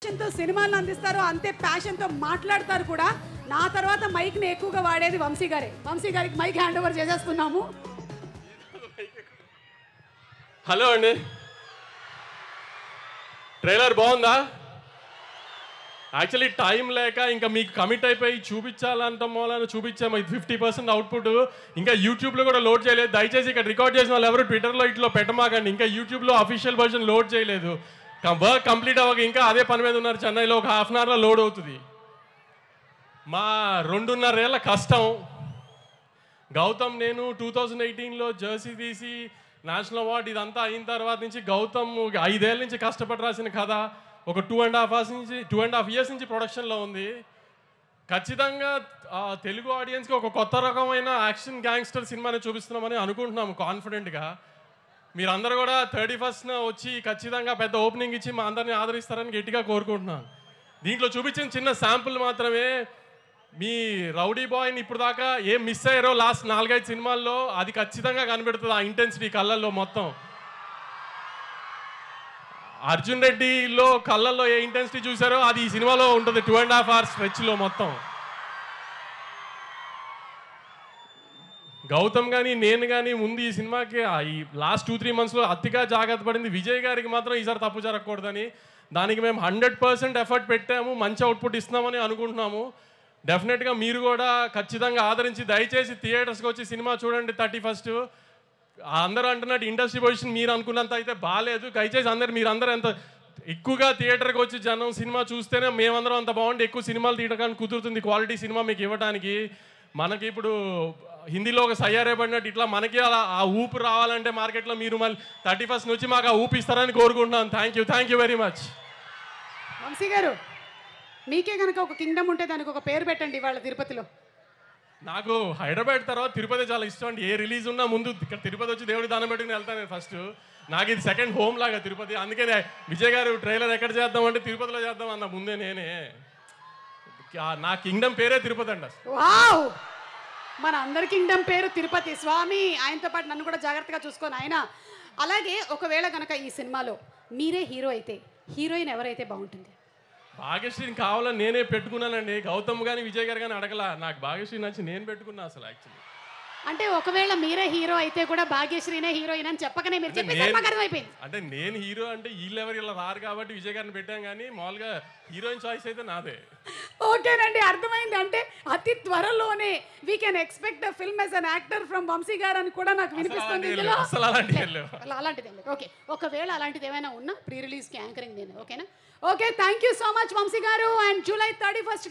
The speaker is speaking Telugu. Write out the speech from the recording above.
తో సినిమాలను అందిస్తారు, అంతే ప్యాషన్ తో మాట్లాడతారు కూడా. నా తర్వాత మైక్ ని ఎక్కువగా వాడేది వంశీ గారే. వంశీ గారికి మైక్ హ్యాండ్ ఓవర్ చేసేస్తున్నాము. హలో అండి, ట్రైలర్ బాగుందా? యాక్చువల్లీ టైం లేక ఇంకా మీకు కమిట్ అయిపోయి చూపించాలంట మూలాన చూపించాము. 50% అవుట్పుట్ ఇంకా యూట్యూబ్లో కూడా లోడ్ చేయలేదు. దయచేసి ఇక్కడ రికార్డ్ చేసిన వాళ్ళు ఎవరు ట్విట్టర్లో ఇట్లో పెట్టమాకండి. ఇంకా యూట్యూబ్లో అఫీషియల్ వర్షన్ లోడ్ చేయలేదు. వర్క్ కంప్లీట్ అవ్వక ఇంకా అదే పని మీద ఉన్నారు. చెన్నైలో ఒక ½ అన్ అవర్లో లోడ్ అవుతుంది. మా 2.5 ఏళ్ల కష్టం. గౌతమ్ నేను 2018లో జెర్సీ తీసి నేషనల్ అవార్డు ఇదంతా అయిన తర్వాత నుంచి గౌతమ్ 5 ఏళ్ళ నుంచి కష్టపడి రాసిన కథ ఒక 2.5 years నుంచి ప్రొడక్షన్లో ఉంది. ఖచ్చితంగా తెలుగు ఆడియన్స్కి ఒక కొత్త రకమైన యాక్షన్ గ్యాంగ్స్టర్ సినిమాని చూపిస్తున్నామని అనుకుంటున్నాము కాన్ఫిడెంట్గా. మీరందరూ కూడా 31st వచ్చి ఖచ్చితంగా పెద్ద ఓపెనింగ్ ఇచ్చి మా అందరినీ ఆదరిస్తారని గట్టిగా కోరుకుంటున్నాను. దీంట్లో చూపించిన చిన్న శాంపుల్ మాత్రమే. మీ రౌడీ బాయ్ని ఇప్పుడు దాకా ఏం మిస్ అయ్యారో లాస్ట్ 4-5 సినిమాల్లో అది ఖచ్చితంగా కనిపెడుతుంది. ఆ ఇంటెన్సిటీ కళ్ళల్లో మొత్తం. అర్జున్ రెడ్డిలో కళ్ళల్లో ఏ ఇంటెన్సిటీ చూసారో అది ఈ సినిమాలో ఉంటుంది. 2.5 hours స్ట్రెచ్లో మొత్తం. గౌతమ్ కానీ నేను కానీ ముందు ఈ సినిమాకి ఈ లాస్ట్ 2-3 monthsలో అతిగా జాగ్రత్త పడింది. విజయ్ గారికి మాత్రం ఈసారి తప్పు జరగకూడదని దానికి మేము 100% ఎఫర్ట్ పెట్టాము. మంచి అవుట్పుట్ ఇస్తున్నామని అనుకుంటున్నాము. డెఫినెట్గా మీరు కూడా ఖచ్చితంగా ఆదరించి దయచేసి థియేటర్స్కి వచ్చి సినిమా చూడండి 31st. అందరూ అంటున్నట్టు ఇండస్ట్రీ పొజిషన్ మీరు అనుకున్నంత అయితే బాగాలేదు. దయచేసి మీరందరూ ఎంత ఎక్కువగా థియేటర్కి వచ్చి జనం సినిమా చూస్తేనే మేమందరం అంత బాగుండి ఎక్కువ సినిమాలు తీయడానికి కుదురుతుంది. క్వాలిటీ సినిమా మీకు ఇవ్వడానికి. మనకి ఇప్పుడు హిందీలో ఒక సయ్యారే పడినట్టు ఇట్లా మనకి అలా ఆ ఊపు రావాలంటే మార్కెట్లో మీరు మళ్ళీ 31st నుంచి మాకు ఆ ఊపు ఇస్తారని కోరుకుంటున్నాను. Thank you very much. Vamsi గారు, మీకే కనుక ఒక కింగ్డమ్ ఉంటే దానికి ఒక పేరు పెట్టండి ఇవాళ తిరుపతిలో. నాకు హైదరాబాద్ తర్వాత తిరుపతి చాలా ఇష్టం అండి. ఏ రిలీజ్ ఉన్నా ముందు ఇక్కడ తిరుపతి వచ్చి దేవుడికి దానం పెట్టుకుని వెళ్తాను నేను ఫస్ట్. నాకు ఇది సెకండ్ హోమ్ లాగా తిరుపతి. అందుకే విజయ్ గారు ట్రైలర్ ఎక్కడ చేద్దామంటే తిరుపతిలో చేద్దాం అన్న ముందే నేనే. నా కింగ్డమ్ పేరే తిరుపతి అండి. వావ్, మన అందరి కింగ్డమ్ పేరు తిరుపతి. స్వామి ఆయనతో పాటు నన్ను కూడా జాగ్రత్తగా చూసుకొని ఆయన. అలాగే ఒకవేళ కనుక ఈ సినిమాలో మీరే హీరో అయితే హీరోయిన్ ఎవరైతే బాగుంటుంది? భాగ్యశ్రీని కావాలని నేనే పెట్టుకున్నానండి. గౌతమ్ కానీ విజయ్ గారు కానీ అడగలా. నాకు భాగ్యశ్రీ నచ్చి నేను పెట్టుకున్నా అసలు. యాక్చువల్లీ అంటే ఒకవేళ మీరే హీరో అయితే కూడా భాగ్యశ్రీనే హీరోయిన్ అని చెప్పకనే మీరు చెప్పేసి అర్థమైపోయింది. అంటే నేను హీరో అంటే వీళ్ళెవరు ఇలా రారు కాబట్టి విజయ్ గారిని పెట్టాం. కానీ మామూలుగా హీరోయిన్ చాయిస్ అయితే నాదే. ఓకేనండి, అర్థమైంది. అంటే అతి త్వరలోనే we can expect a film as an actor from Vamshi గారు అని కూడా నాకు వినిపిస్తుంది. అలాంటిది ఓకే. ఒకవేళ అలాంటిది ఏమైనా ఉన్నా ప్రీ రిలీజ్కి యాంకరింగ్ నేను. ఓకేనా? Okay, thank you so much Vamsi గారు. And July 31st